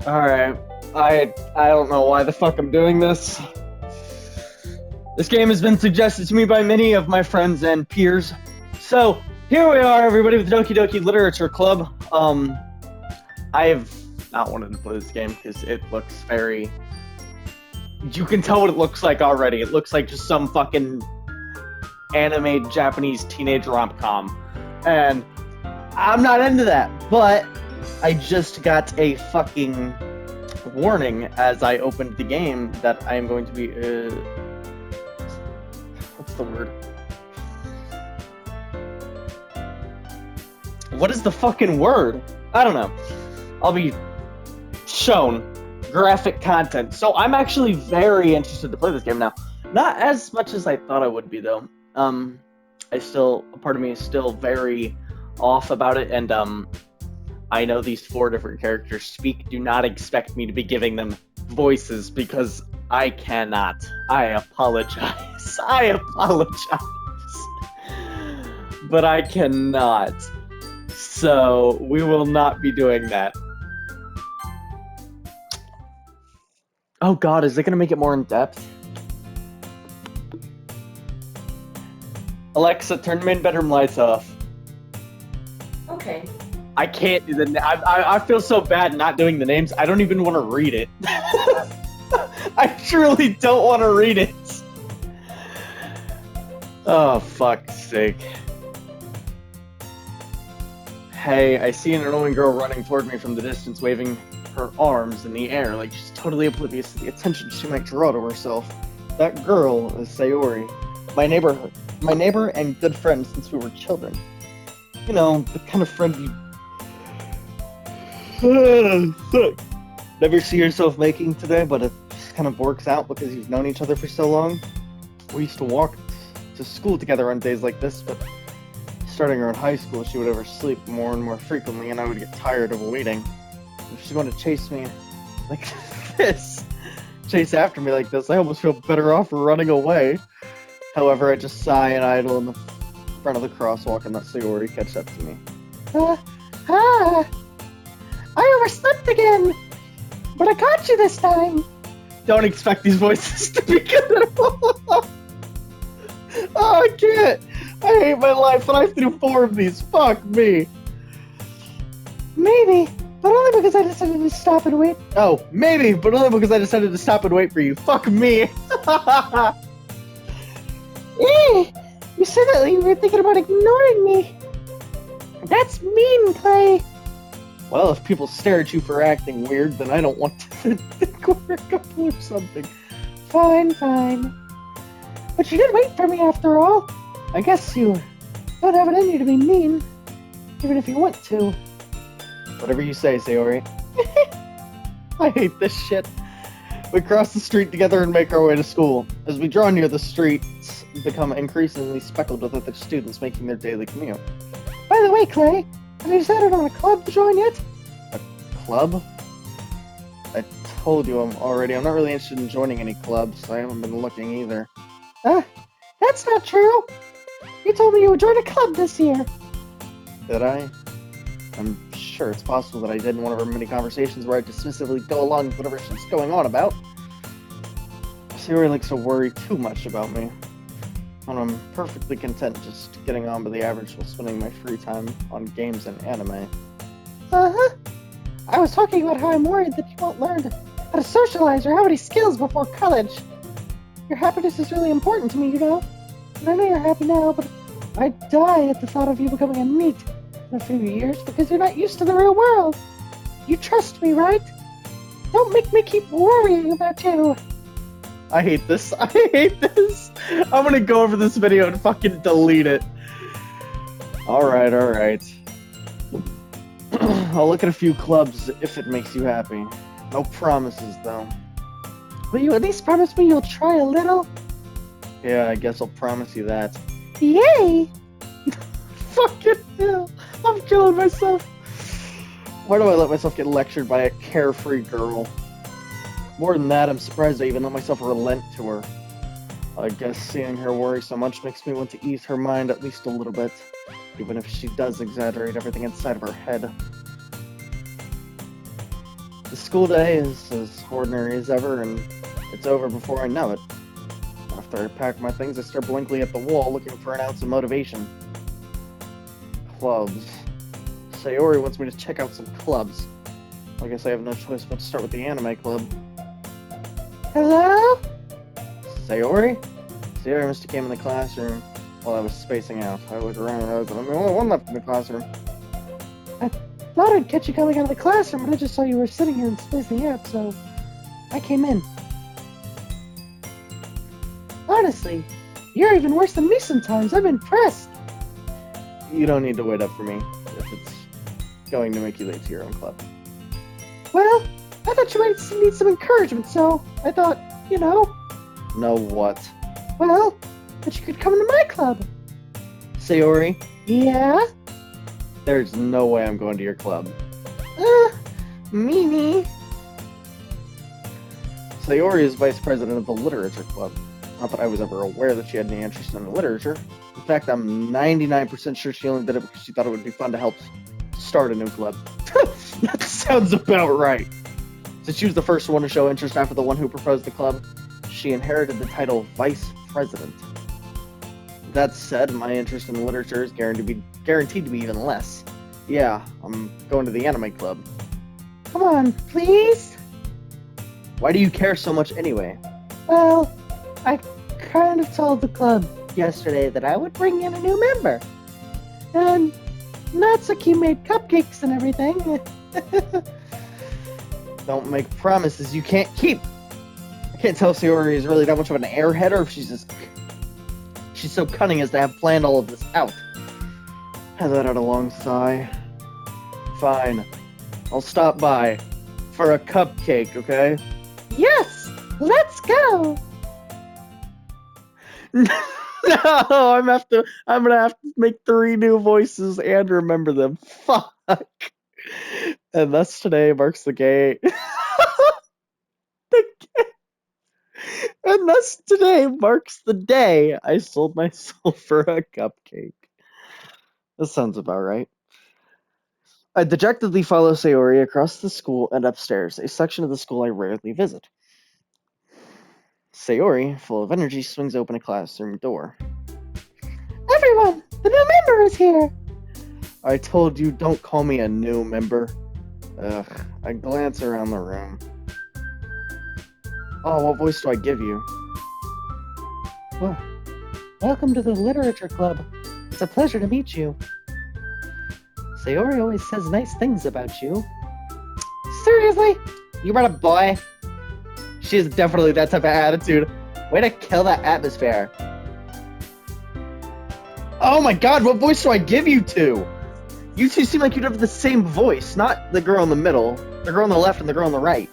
Alright. I don't know why the fuck I'm doing this. This game has been suggested to me by many of my friends and peers. So, here we are, everybody, with the Doki Doki Literature Club. I have not wanted to play this game because it looks very... You can tell what it looks like already. It looks like just some fucking anime Japanese teenage rom-com. And I'm not into that, but I just got a fucking warning as I opened the game that I am going to be, what's the word? What is the fucking word? I don't know. I'll be shown graphic content. So I'm actually very interested to play this game now. Not as much as I thought I would be, though. A part of me is still very off about it, and I know these 4 different characters speak. Do not expect me to be giving them voices because I cannot. I apologize. I apologize. But I cannot. So we will not be doing that. Oh god, is it going to make it more in depth? Alexa, turn the main bedroom lights off. Okay. I can't do the... I feel so bad not doing the names. I don't even want to read it. I truly don't want to read it. Oh, fuck's sake. Hey, I see an annoying girl running toward me from the distance, waving her arms in the air, like she's totally oblivious to the attention she might draw to herself. That girl is Sayori, my neighbor and good friend since we were children. You know, the kind of friend you never see yourself making today, but it just kind of works out because you've known each other for so long. We used to walk to school together on days like this, but starting around high school, she would oversleep more and more frequently, and I would get tired of waiting. If she's going to chase me like this, chase after me like this, I almost feel better off running away. However, I just sigh and idle in the front of the crosswalk and let Sayori catch up to me. I overslept again, but I caught you this time. Don't expect these voices to be good at all. Oh, I can't. I hate my life, and I have to do 4 of these. Fuck me. Maybe, but only because I decided to stop and wait. Oh, maybe, but only because I decided to stop and wait for you. Fuck me. You said that you were thinking about ignoring me. That's mean, Clay. Well, if people stare at you for acting weird, then I don't want to think we're a couple or something. Fine. But you did wait for me after all. I guess you don't have it in you to be mean, even if you want to. Whatever you say, Sayori. I hate this shit. We cross the street together and make our way to school. As we draw near the streets, become increasingly speckled with other students making their daily commute. By the way, Clay, have you decided on a club to join yet? A club? I told you already, I'm not really interested in joining any clubs. I haven't been looking either. That's not true. You told me you would join a club this year. Did I? I'm sure it's possible that I did in one of our many conversations where I dismissively go along with whatever she's going on about. Sayori likes to worry too much about me. And I'm perfectly content just getting on with the average while spending my free time on games and anime. Uh-huh. I was talking about how I'm worried that you won't learn how to socialize or have any skills before college. Your happiness is really important to me, you know? And I know you're happy now, but I'd die at the thought of you becoming a NEET in a few years because you're not used to the real world. You trust me, right? Don't make me keep worrying about you. I hate this. I hate this. I'm gonna go over this video and fucking delete it. Alright. I'll look at a few clubs if it makes you happy. No promises, though. Will you at least promise me you'll try a little? Yeah, I guess I'll promise you that. Yay! Fucking hell. I'm killing myself. Why do I let myself get lectured by a carefree girl? More than that, I'm surprised I even let myself relent to her. I guess seeing her worry so much makes me want to ease her mind at least a little bit, even if she does exaggerate everything inside of her head. The school day is as ordinary as ever, and it's over before I know it. After I pack my things, I stare blankly at the wall, looking for an ounce of motivation. Clubs. Sayori wants me to check out some clubs. I guess I have no choice but to start with the anime club. Hello? Sayori? Sayori must have came in the classroom while I was spacing out. I looked around and I was the only one left in the classroom. I thought I'd catch you coming out of the classroom, but I just saw you were sitting here and spacing out, so I came in. Honestly, you're even worse than me sometimes. I'm impressed. You don't need to wait up for me if it's going to make you late to your own club. Well, I thought you might need some encouragement, so I thought, you know. Know what? Well, that you could come to my club. Sayori? Yeah? There's no way I'm going to your club. Mimi. Sayori is vice president of the literature club. Not that I was ever aware that she had any interest in literature. In fact, I'm 99% sure she only did it because she thought it would be fun to help start a new club. That sounds about right. Since she was the first one to show interest after the one who proposed the club, she inherited the title Vice President. That said, my interest in literature is guaranteed to be even less. Yeah, I'm going to the anime club. Come on, please? Why do you care so much anyway? Well, I kind of told the club yesterday that I would bring in a new member. And Natsuki made cupcakes and everything. Don't make promises you can't keep. I can't tell if Sayori is really that much of an airhead or if she's so cunning as to have planned all of this out. I let out a long sigh. Fine. I'll stop by. For a cupcake, okay? Yes! Let's go! No, I'm gonna have to make 3 new voices and remember them. Fuck. And thus today marks the gay. And thus today marks the day I sold my soul for a cupcake. That sounds about right. I dejectedly follow Sayori across the school and upstairs, a section of the school I rarely visit. Sayori, full of energy, swings open a classroom door. Everyone, the new member is here! I told you, don't call me a new member. Ugh, I glance around the room. Oh, what voice do I give you? Well, welcome to the literature club. It's a pleasure to meet you. Sayori always says nice things about you. Seriously? You brought a boy? She has definitely that type of attitude. Way to kill that atmosphere. Oh my god, what voice do I give you to? You two seem like you'd have the same voice, not the girl in the middle, the girl on the left and the girl on the right.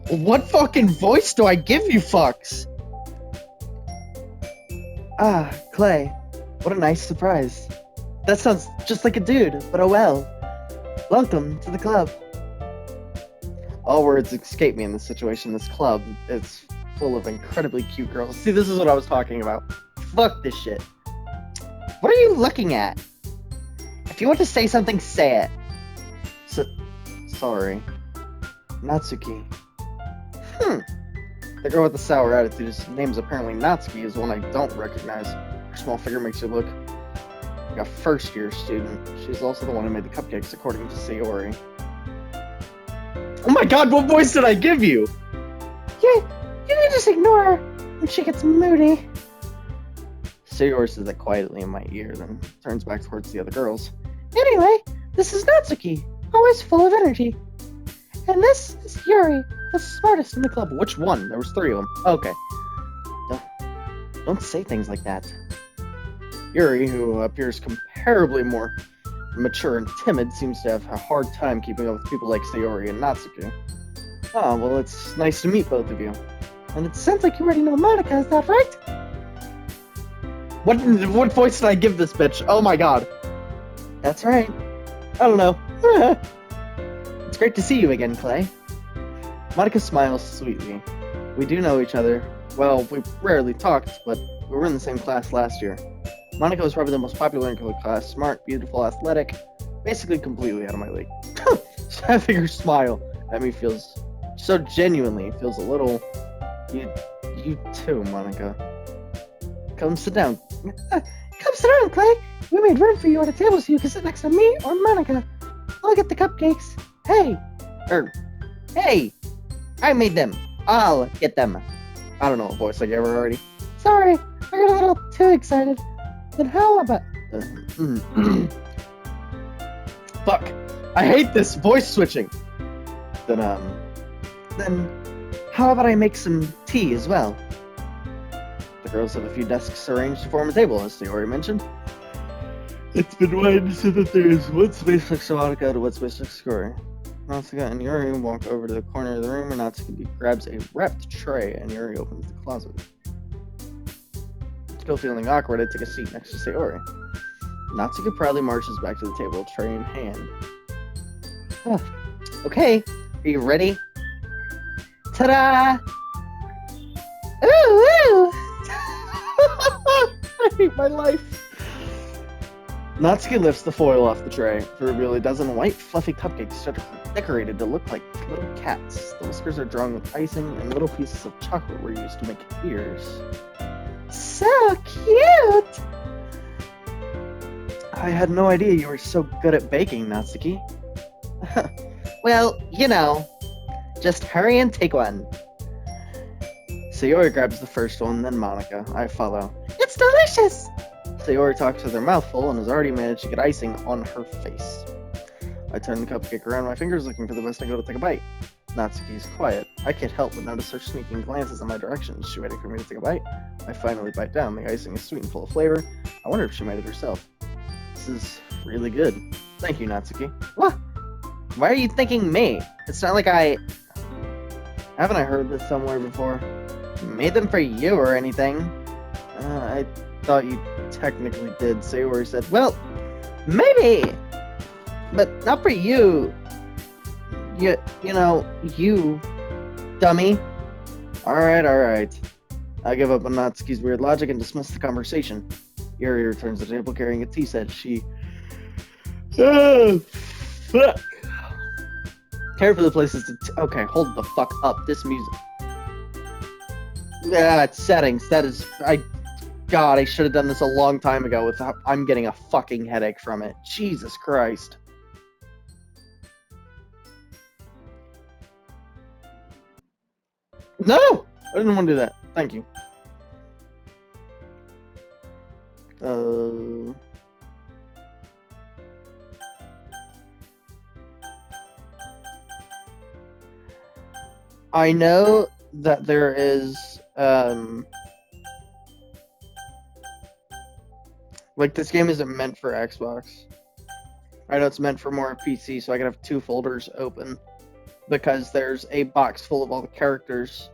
What fucking voice do I give you fucks? Ah, Clay. What a nice surprise. That sounds just like a dude, but oh well. Welcome to the club. All words escape me in this situation. This club is full of incredibly cute girls. See, this is what I was talking about. Fuck this shit. What are you looking at? If you want to say something, say it. Sorry. Natsuki. The girl with the sour attitude, whose name's apparently Natsuki, is one I don't recognize. Her small figure makes her look like a first-year student. She's also the one who made the cupcakes, according to Sayori. Oh my god, what voice did I give you? You can just ignore her when she gets moody. Sayori says that quietly in my ear, then turns back towards the other girls. Anyway, this is Natsuki, always full of energy. And this is Yuri, the smartest in the club. Which one? There was 3 of them. Okay. Don't say things like that. Yuri, who appears comparably more mature and timid, seems to have a hard time keeping up with people like Sayori and Natsuki. Oh, well, it's nice to meet both of you. And it sounds like you already know Monica, is that right? What voice did I give this bitch? Oh my god. That's right. I don't know. It's great to see you again, Clay. Monica smiles sweetly. We do know each other. Well, we rarely talked, but we were in the same class last year. Monica was probably the most popular in her class. Smart, beautiful, athletic. Basically completely out of my league. So having her smile at me feels so genuinely, feels a little... You too, Monica. Come sit down. Come sit down, Clay. We made room for you at a table so you can sit next to me or Monica. I'll get the cupcakes. Hey! Hey! I made them. I'll get them. I don't know what voice I gave her already. Sorry, I got a little too excited. Then how about... Fuck. I hate this voice switching. Then how about I make some tea as well? The girls have a few desks arranged to form a table, as Sayori mentioned. It's been widened so that there is one space next to Monica and one space next to Sayori. Natsuka and Yuri walk over to the corner of the room where Natsuka grabs a wrapped tray and Yuri opens the closet. Still feeling awkward, I take a seat next to Sayori. Natsuka proudly marches back to the table, tray in hand. Okay, are you ready? Ta-da! Ooh, ooh! I hate my life. Natsuki lifts the foil off the tray to reveal a dozen white, fluffy cupcakes decorated to look like little cats. The whiskers are drawn with icing, and little pieces of chocolate were used to make ears. So cute! I had no idea you were so good at baking, Natsuki. Well, you know, just hurry and take one. Sayori grabs the first one, then Monica. I follow. It's delicious! Sayori talks with her mouth full and has already managed to get icing on her face. I turn the cupcake around my fingers, looking for the best angle to take a bite. Natsuki's quiet. I can't help but notice her sneaking glances in my direction. Is she waiting for me to take a bite? I finally bite down. The icing is sweet and full of flavor. I wonder if she made it herself. This is really good. Thank you, Natsuki. What? Why are you thanking me? It's not like Haven't I heard this somewhere before? Made them for you or anything? I thought you technically did, Sayori said. Well, maybe! But not for you. You know, you dummy. Alright. I give up on Natsuki's weird logic and dismiss the conversation. Yuri returns to the table carrying a tea set. She... fuck! Care for the places to... Okay, hold the fuck up. This music... it's settings. That is... God, I should have done this a long time ago without... I'm getting a fucking headache from it. Jesus Christ. No! I didn't want to do that. Thank you. I know that there is, like, this game isn't meant for Xbox. I know it's meant for more PC, so I can have two folders open. Because there's a box full of all the characters'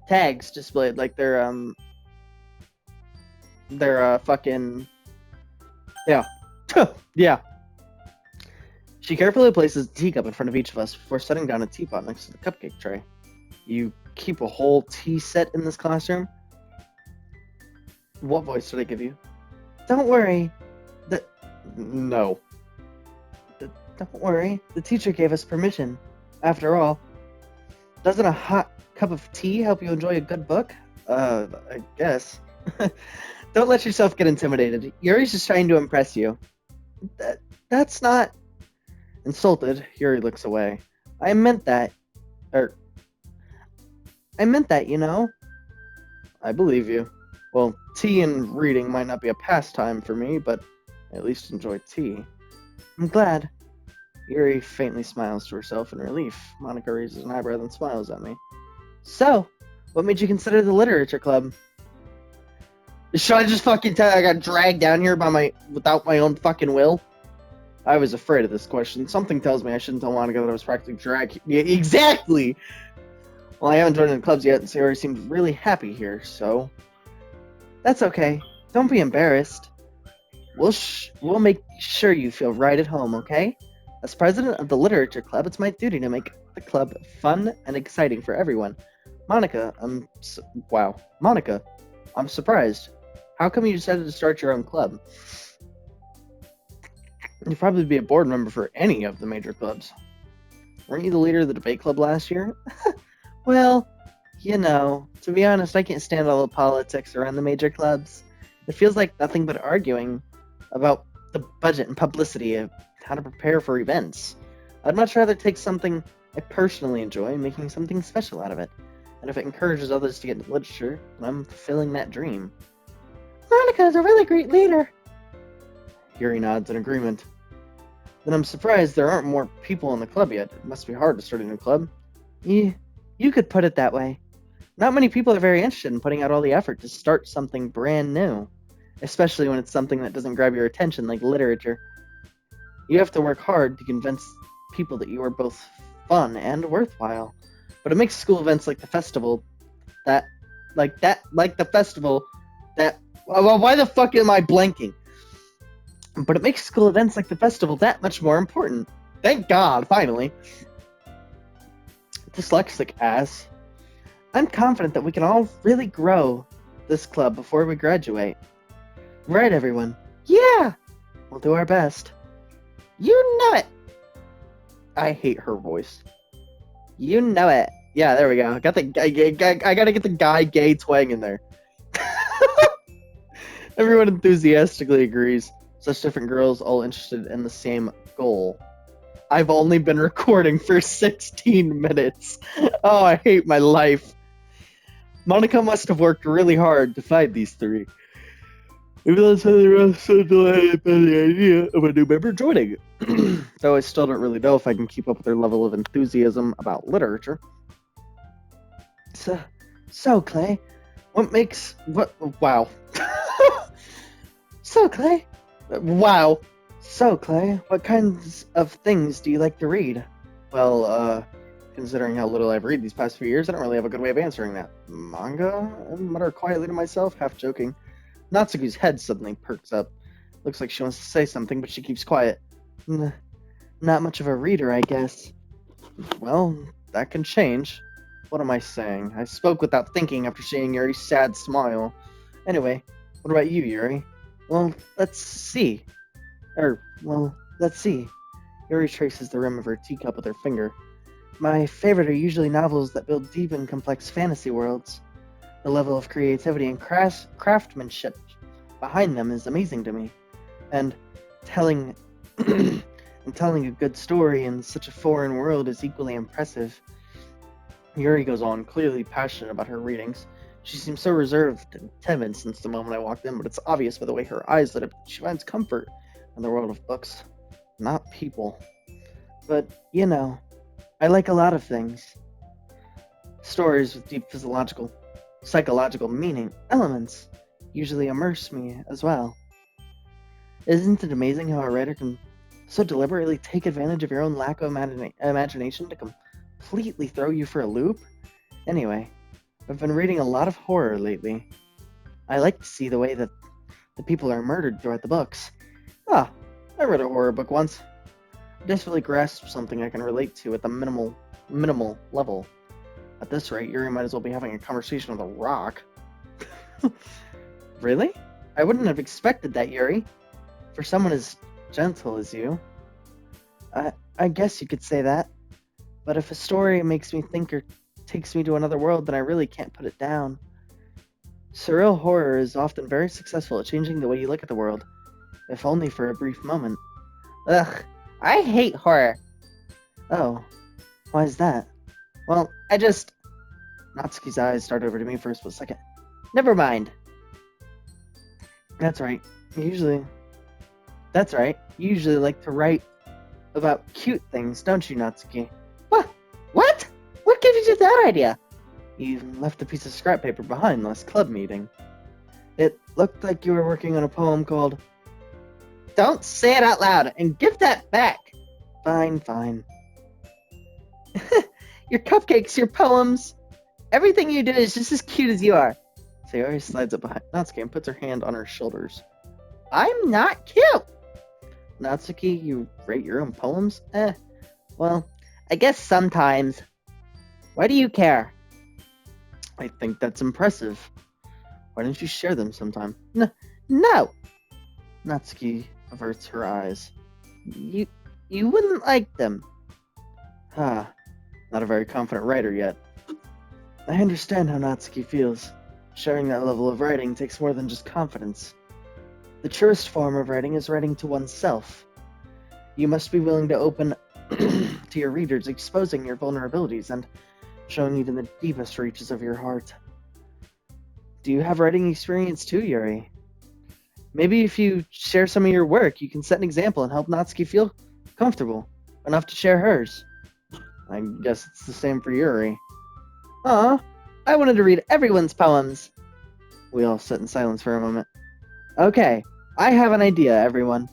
tags displayed, like their fucking... Yeah. Yeah. She carefully places a teacup in front of each of us before setting down a teapot next to the cupcake tray. You keep a whole tea set in this classroom? What voice did I give you? Don't worry. No. Don't worry. The teacher gave us permission. After all, doesn't a hot cup of tea help you enjoy a good book? I guess. Don't let yourself get intimidated. Yuri's just trying to impress you. That's not... Insulted, Yuri looks away. I meant that, you know? I believe you. Well, tea and reading might not be a pastime for me, but I at least enjoy tea. I'm glad. Yuri faintly smiles to herself in relief. Monica raises an eyebrow then smiles at me. So, what made you consider the literature club? Should I just fucking tell you I got dragged down here without my own fucking will? I was afraid of this question. Something tells me I shouldn't tell Monica that I was practically dragged. Yeah, exactly! Well, I haven't joined the clubs yet, and Sayori seemed really happy here, so... That's okay. Don't be embarrassed. We'll make sure you feel right at home, okay? As president of the literature club, it's my duty to make the club fun and exciting for everyone. Monica, I'm surprised. How come you decided to start your own club? You'd probably be a board member for any of the major clubs. Weren't you the leader of the debate club last year? Well, to be honest, I can't stand all the politics around the major clubs. It feels like nothing but arguing about the budget and publicity of how to prepare for events. I'd much rather take something I personally enjoy and making something special out of it. And if it encourages others to get into literature, then I'm fulfilling that dream. Monica is a really great leader. Yuri nods in agreement. Then I'm surprised there aren't more people in the club yet. It must be hard to start a new club. You could put it that way. Not many people are very interested in putting out all the effort to start something brand new, especially when it's something that doesn't grab your attention like literature. You have to work hard to convince people that you are both fun and worthwhile. But it makes school events like the festival why the fuck am I blanking? But it makes school events like the festival that much more important. Thank God, finally. Dyslexic ass. I'm confident that we can all really grow this club before we graduate. Right, everyone? Yeah! We'll do our best. You know it! I hate her voice. You know it. Yeah, there we go. I gotta get the guy gay twang in there. Everyone enthusiastically agrees. Such different girls, all interested in the same goal. I've only been recording for 16 minutes. Oh, I hate my life. Monica must have worked really hard to find these three. Maybe that's how they were so delighted by the idea of a new member joining. Though I still don't really know if I can keep up with their level of enthusiasm about literature. So Clay, wow. So Clay, wow. So Clay, what kinds of things do you like to read? Well, considering how little I've read these past few years, I don't really have a good way of answering that. Manga? I mutter quietly to myself, half joking. Natsuki's head suddenly perks up. Looks like she wants to say something, but she keeps quiet. Not much of a reader, I guess. Well, that can change. What am I saying? I spoke without thinking after seeing Yuri's sad smile. Anyway, what about you, Yuri? Well, let's see. Let's see. Yuri traces the rim of her teacup with her finger. My favorite are usually novels that build deep and complex fantasy worlds. The level of creativity and craftsmanship behind them is amazing to me. And telling a good story in such a foreign world is equally impressive. Yuri goes on, clearly passionate about her readings. She seems so reserved and timid since the moment I walked in, but it's obvious by the way her eyes lit up that she finds comfort in the world of books, not people. But, I like a lot of things. Stories with deep psychological meaning, elements, usually immerse me as well. Isn't it amazing how a writer can so deliberately take advantage of your own lack of imagination to completely throw you for a loop? Anyway, I've been reading a lot of horror lately. I like to see the way that the people are murdered throughout the books. I read a horror book once. I desperately grasped something I can relate to at the minimal level. At this rate, Yuri might as well be having a conversation with a rock. Really? I wouldn't have expected that, Yuri. For someone as gentle as you. I guess you could say that. But if a story makes me think or takes me to another world, then I really can't put it down. Surreal horror is often very successful at changing the way you look at the world, if only for a brief moment. Ugh, I hate horror. Oh, why is that? Well, Natsuki's eyes start over to me for a split second. Never mind. That's right. You usually like to write about cute things, don't you, Natsuki? What? What gave you that idea? You left a piece of scrap paper behind last club meeting. It looked like you were working on a poem called... Don't say it out loud, and give that back! Fine. Your cupcakes, your poems, everything you do is just as cute as you are. Sayori slides up behind Natsuki and puts her hand on her shoulders. I'm not cute! Natsuki, you write your own poems? Well, I guess sometimes. Why do you care? I think that's impressive. Why don't you share them sometime? No! Natsuki averts her eyes. You wouldn't like them. Ah, not a very confident writer yet. I understand how Natsuki feels. Sharing that level of writing takes more than just confidence. The truest form of writing is writing to oneself. You must be willing to open to your readers, exposing your vulnerabilities and showing even the deepest reaches of your heart. Do you have writing experience too, Yuri? Maybe if you share some of your work, you can set an example and help Natsuki feel comfortable enough to share hers. I guess it's the same for Yuri. Aw, I wanted to read everyone's poems. We all sit in silence for a moment. Okay, I have an idea, everyone.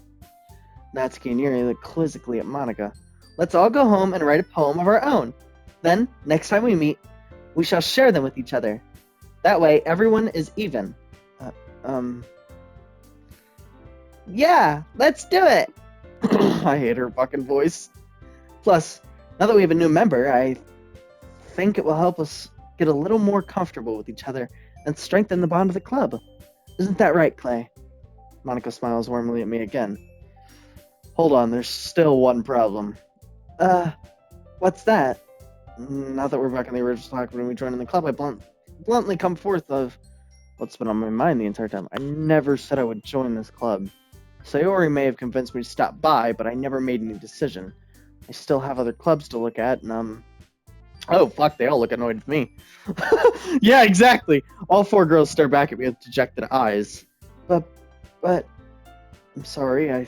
Natsuki and Yuri look quizzically at Monica. Let's all go home and write a poem of our own. Then, next time we meet, we shall share them with each other. That way, everyone is even. Yeah, let's do it! I hate her fucking voice. Plus, now that we have a new member, I think it will help us get a little more comfortable with each other and strengthen the bond of the club. Isn't that right, Clay? Monica smiles warmly at me again. Hold on, there's still one problem. What's that? Now that we're back in the original talk when we joined in the club, I bluntly come forth of what's been on my mind the entire time. I never said I would join this club. Sayori may have convinced me to stop by, but I never made any decision. I still have other clubs to look at, and oh fuck, they all look annoyed with me. Yeah, exactly. All four girls stare back at me with dejected eyes. But, I'm sorry, I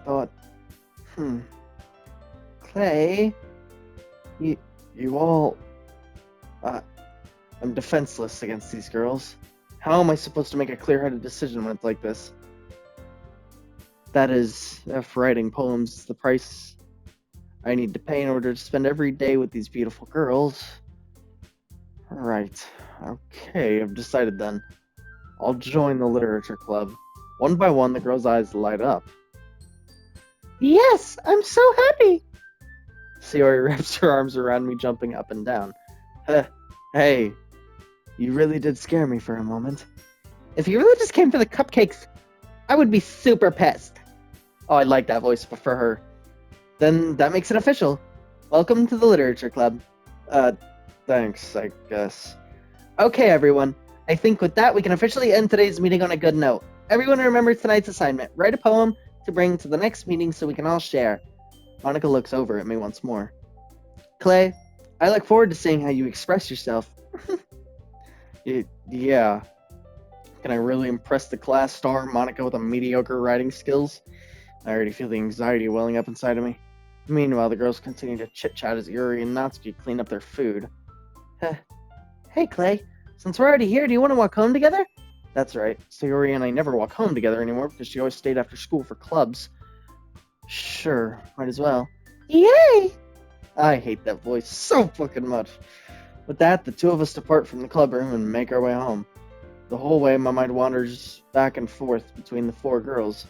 thought, Clay, you all, I'm defenseless against these girls. How am I supposed to make a clear-headed decision when it's like this? That is, if writing poems is the price I need to pay in order to spend every day with these beautiful girls. Right. Okay, I've decided then. I'll join the literature club. One by one, the girls' eyes light up. Yes, I'm so happy! Sayori wraps her arms around me, jumping up and down. Hey, you really did scare me for a moment. If you really just came for the cupcakes, I would be super pissed. Oh, I like that voice for her. Then that makes it official. Welcome to the literature club. Thanks, I guess. Okay, everyone. I think with that, we can officially end today's meeting on a good note. Everyone remember tonight's assignment. Write a poem to bring to the next meeting so we can all share. Monica looks over at me once more. Clay, I look forward to seeing how you express yourself. Yeah. Can I really impress the class star Monica with a mediocre writing skills? I already feel the anxiety welling up inside of me. Meanwhile, the girls continue to chit-chat as Yuri and Natsuki clean up their food. Hey, Clay. Since we're already here, do you want to walk home together? That's right. Sayori and I never walk home together anymore because she always stayed after school for clubs. Sure, might as well. Yay! I hate that voice so fucking much. With that, the two of us depart from the club room and make our way home. The whole way, my mind wanders back and forth between the four girls.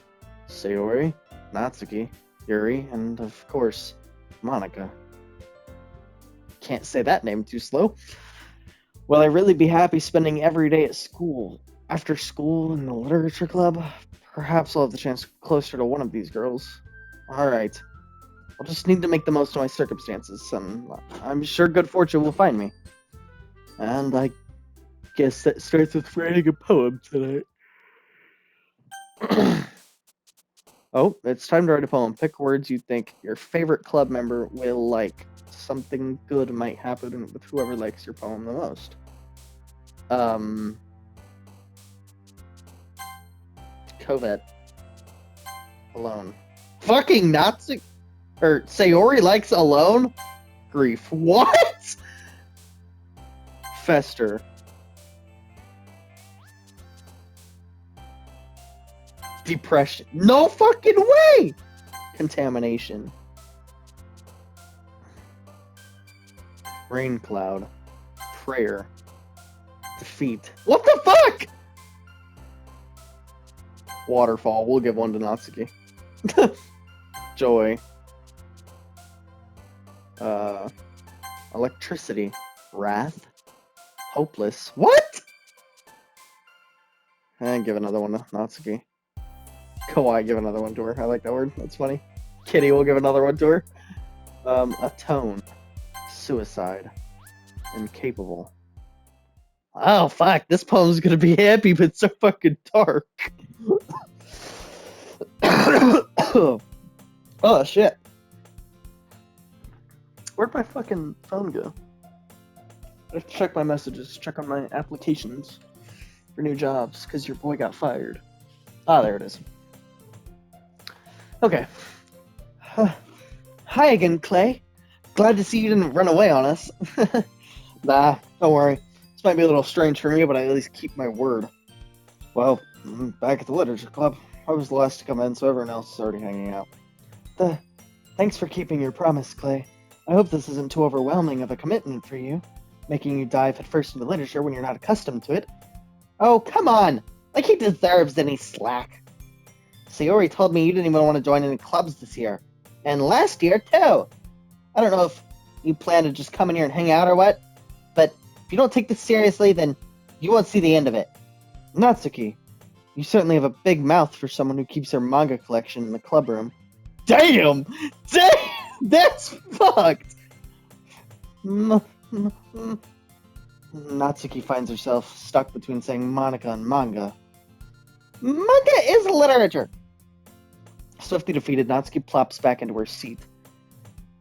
Sayori, Natsuki, Yuri, and of course, Monica. Can't say that name too slow. Will I really be happy spending every day at school? After school in the literature club? Perhaps I'll have the chance to get closer to one of these girls. Alright. I'll just need to make the most of my circumstances, and I'm sure good fortune will find me. And I guess that starts with writing a poem tonight. Oh, it's time to write a poem. Pick words you think your favorite club member will like. Something good might happen with whoever likes your poem the most. Covet. Alone. Fucking Nazi. Or Sayori likes alone? Grief. What? Fester. Depression. No fucking way! Contamination. Rain cloud. Prayer. Defeat. What the fuck? Waterfall. We'll give one to Natsuki. Joy. Electricity. Wrath. Hopeless. What? And give another one to Natsuki. Kawaii, give another one to her. I like that word. That's funny. Kitty will give another one to her. Atone. Suicide. Incapable. Oh, fuck. This poem's gonna be happy, but so fucking dark. Oh, shit. Where'd my fucking phone go? I have to check my messages, check on my applications for new jobs, because your boy got fired. Ah, there it is. Okay. Hi again, Clay. Glad to see you didn't run away on us. Nah, don't worry. This might be a little strange for me, but I at least keep my word. Well, back at the Literature Club. I was the last to come in, so everyone else is already hanging out. Thanks for keeping your promise, Clay. I hope this isn't too overwhelming of a commitment for you, making you dive headfirst into literature when you're not accustomed to it. Oh, come on! Like he deserves any slack. Sayori told me you didn't even want to join any clubs this year. And last year, too! I don't know if you plan to just come in here and hang out or what, but if you don't take this seriously, then you won't see the end of it. Natsuki, you certainly have a big mouth for someone who keeps her manga collection in the club room. Damn! Damn! That's fucked! Natsuki finds herself stuck between saying Monica and manga. Manga is literature! Swiftly defeated, Natsuki plops back into her seat.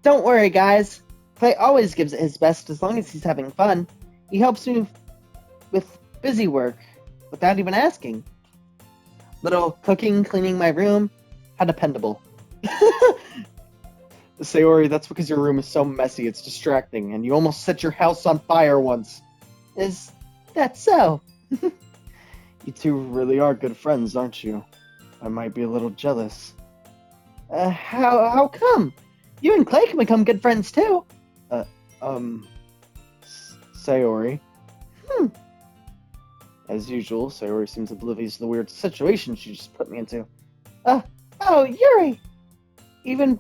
Don't worry, guys. Clay always gives it his best as long as he's having fun. He helps me with busy work without even asking. Little cooking, cleaning my room. How dependable. Sayori, that's because your room is so messy, it's distracting, and you almost set your house on fire once. Is that so? You two really are good friends, aren't you? I might be a little jealous. How come? You and Clay can become good friends too. Sayori. As usual, Sayori seems oblivious to the weird situation she just put me into. Oh, Yuri! Even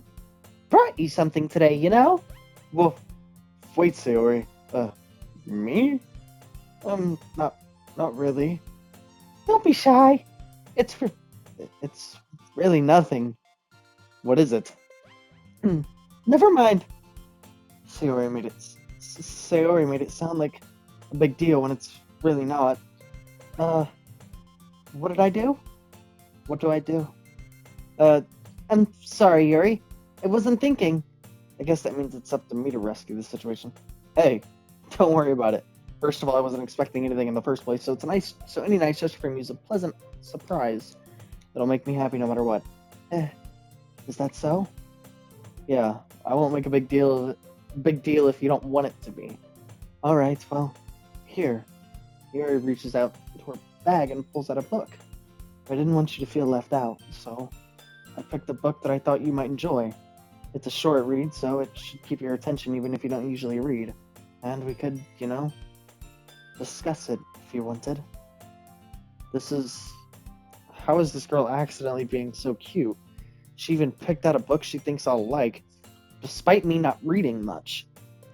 brought you something today, you know? Well, wait, Sayori. Me? Not really. Don't be shy. It's really nothing. What is it? Never mind. Sayori made it sound like a big deal when it's really not. What did I do? What do I do? I'm sorry, Yuri. I wasn't thinking. I guess that means it's up to me to rescue the situation. Hey, don't worry about it. First of all, I wasn't expecting anything in the first place, so any nice gesture from you is a pleasant surprise that'll make me happy no matter what. Is that so? Yeah, I won't make a big deal if you don't want it to be. Alright, well, here. Yuri reaches out into her bag and pulls out a book. I didn't want you to feel left out, so I picked a book that I thought you might enjoy. It's a short read, so it should keep your attention even if you don't usually read. And we could, discuss it if you wanted. How is this girl accidentally being so cute? She even picked out a book she thinks I'll like, despite me not reading much.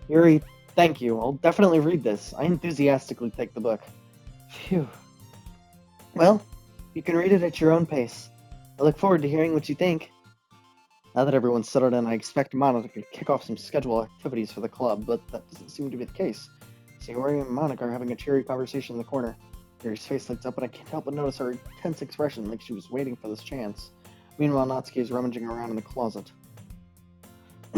Yuri, thank you. I'll definitely read this. I enthusiastically take the book. Phew. Well, you can read it at your own pace. I look forward to hearing what you think. Now that everyone's settled in, I expect Monica to kick off some scheduled activities for the club, but that doesn't seem to be the case. Sayori and Monica are having a cheery conversation in the corner. Yuri's face lights up, and I can't help but notice her intense expression, like she was waiting for this chance. Meanwhile, Natsuki is rummaging around in the closet.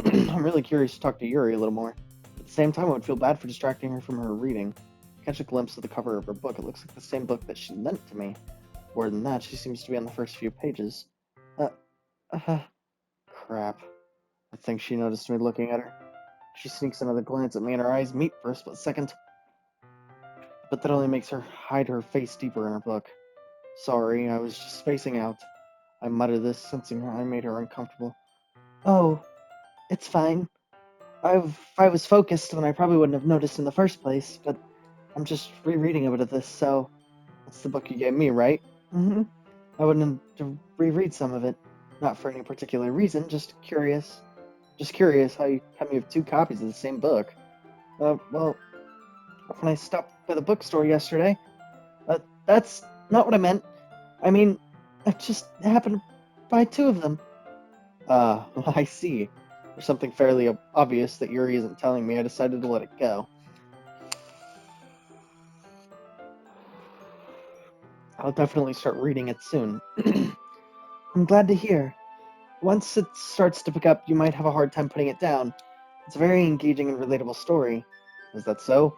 I'm really curious to talk to Yuri a little more. At the same time, I would feel bad for distracting her from her reading. I catch a glimpse of the cover of her book. It looks like the same book that she lent to me. More than that, she seems to be on the first few pages. Crap. I think she noticed me looking at her. She sneaks another glance at me and her eyes meet for a split second. But that only makes her hide her face deeper in her book. Sorry, I was just spacing out. I muttered this, sensing I made her uncomfortable. Oh, it's fine. If I was focused, then I probably wouldn't have noticed in the first place, but I'm just rereading a bit of this, so that's the book you gave me, right? Mm-hmm. I wouldn't have to reread some of it. Not for any particular reason, just curious. Just curious how you have two copies of the same book. Well, when I stopped by the bookstore yesterday, that's not what I meant. I mean, I just happened to buy 2 of them. I see. There's something fairly obvious that Yuri isn't telling me. I decided to let it go. I'll definitely start reading it soon. I'm glad to hear. Once it starts to pick up, you might have a hard time putting it down. It's a very engaging and relatable story. Is that so?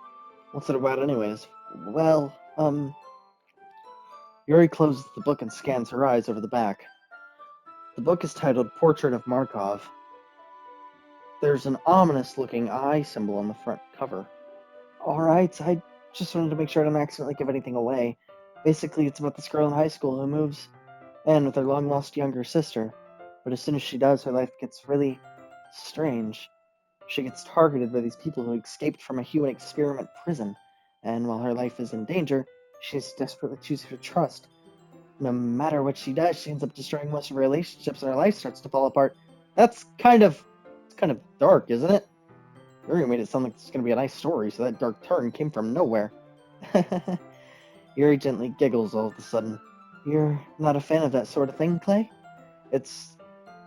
What's it about, anyways? Well, Yuri closes the book and scans her eyes over the back. The book is titled Portrait of Markov. There's an ominous-looking eye symbol on the front cover. alright, I just wanted to make sure I don't accidentally give anything away. Basically, it's about this girl in high school who moves in with her long-lost younger sister. But as soon as she does, her life gets really strange. She gets targeted by these people who escaped from a human experiment prison, and while her life is in danger, she's desperately choosing to trust. No matter what she does, she ends up destroying most of her relationships, and her life starts to fall apart. It's kind of dark, isn't it? Yuri made it sound like it's going to be a nice story, so that dark turn came from nowhere. Yuri gently giggles all of a sudden. You're not a fan of that sort of thing, Clay?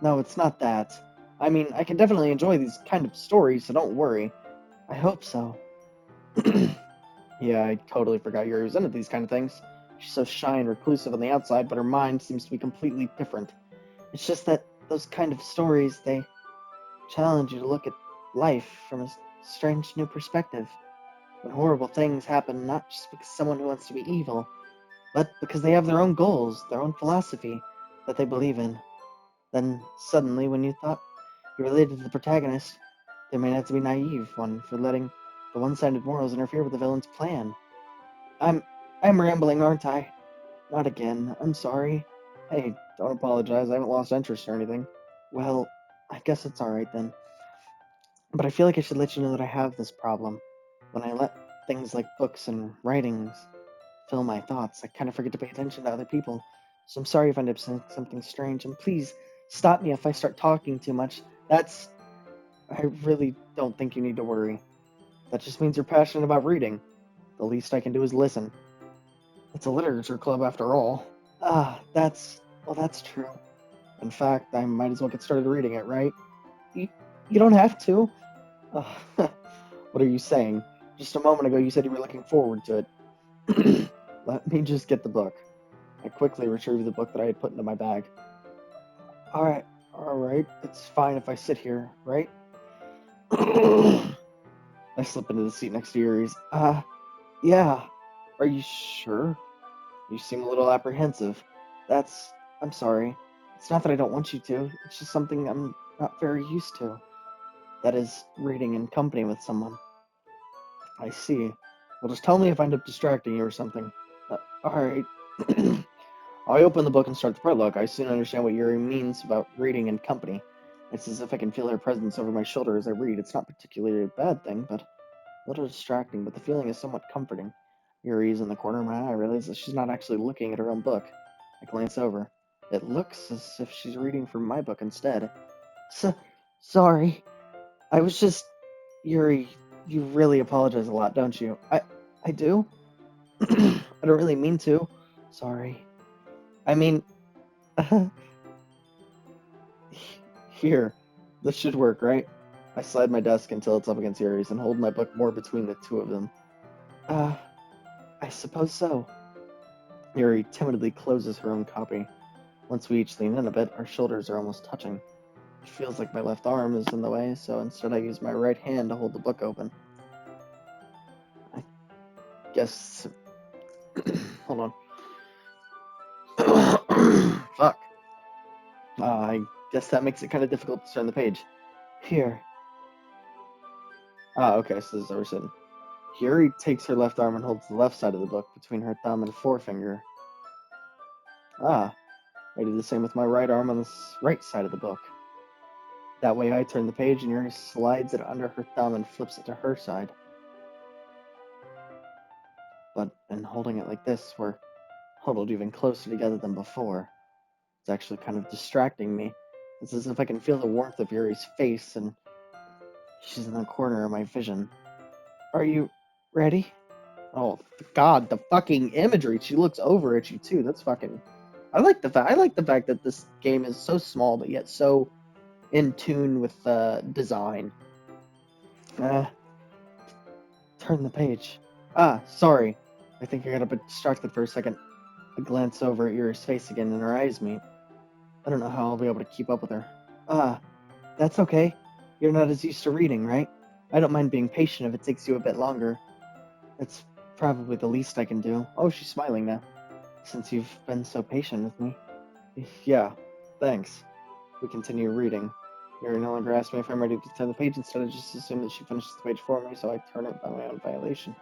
No, it's not that. I mean, I can definitely enjoy these kind of stories, so don't worry. I hope so. Yeah, I totally forgot Yuri was into these kind of things. She's so shy and reclusive on the outside, but her mind seems to be completely different. It's just that those kind of stories, they challenge you to look at life from a strange new perspective. When horrible things happen, not just because someone who wants to be evil, but because they have their own goals, their own philosophy that they believe in. Then suddenly, when you thought you related to the protagonist, they may have to be naive one for letting the one-sided morals interfere with the villain's plan. I'm rambling, aren't I? Not again. I'm sorry. Hey, don't apologize. I haven't lost interest or anything. Well, I guess it's alright then. But I feel like I should let you know that I have this problem. When I let things like books and writings fill my thoughts, I kind of forget to pay attention to other people. So I'm sorry if I end up saying something strange, and please stop me if I start talking too much. I really don't think you need to worry. That just means you're passionate about reading. The least I can do is listen. It's a literature club after all. That's true. In fact, I might as well get started reading it, right? You, you don't have to. What are you saying? Just a moment ago you said you were looking forward to it. Let me just get the book. I quickly retrieved the book that I had put into my bag. Alright, it's fine if I sit here, right? I slip into the seat next to Yuri's. Yeah. Are you sure? You seem a little apprehensive. I'm sorry. It's not that I don't want you to, it's just something I'm not very used to. That is, reading in company with someone. I see. Well, just tell me if I end up distracting you or something. Alright. I open the book and start the prologue. I soon understand what Yuri means about reading in company. It's as if I can feel her presence over my shoulder as I read. It's not particularly a bad thing, but a little distracting, but the feeling is somewhat comforting. Yuri is in the corner of my eye. I realize that she's not actually looking at her own book. I glance over. It looks as if she's reading from my book instead. Sorry. I was just... Yuri, you really apologize a lot, don't you? I do? I don't really mean to. Sorry. I mean, here, this should work, right? I slide my desk until it's up against Yuri's and hold my book more between the two of them. I suppose so. Yuri timidly closes her own copy. Once we each lean in a bit, our shoulders are almost touching. It feels like my left arm is in the way, so instead I use my right hand to hold the book open. I guess... Hold on. Fuck. I guess that makes it kind of difficult to turn the page. Here. Okay, so this is how we're sitting. Yuri takes her left arm and holds the left side of the book between her thumb and forefinger. I do the same with my right arm on the right side of the book. That way I turn the page and Yuri slides it under her thumb and flips it to her side. But in holding it like this, we're huddled even closer together than before. It's actually kind of distracting me. It's as if I can feel the warmth of Yuri's face and she's in the corner of my vision. Are you ready? Oh God, the fucking imagery. She looks over at you too. That's fucking. I like the fact that this game is so small but yet so in tune with the design. Uh, turn the page. Ah, sorry. I think I got a bit distracted for a second. I glance over at Yuri's face again and our eyes meet. I don't know how I'll be able to keep up with her. Ah, that's okay. You're not as used to reading, right? I don't mind being patient if it takes you a bit longer. It's probably the least I can do. Oh, she's smiling now. Since you've been so patient with me. Yeah, thanks. We continue reading. Yuri no longer asks me if I'm ready to turn the page. Instead, I just assume that she finishes the page for me, so I turn it by my own violation.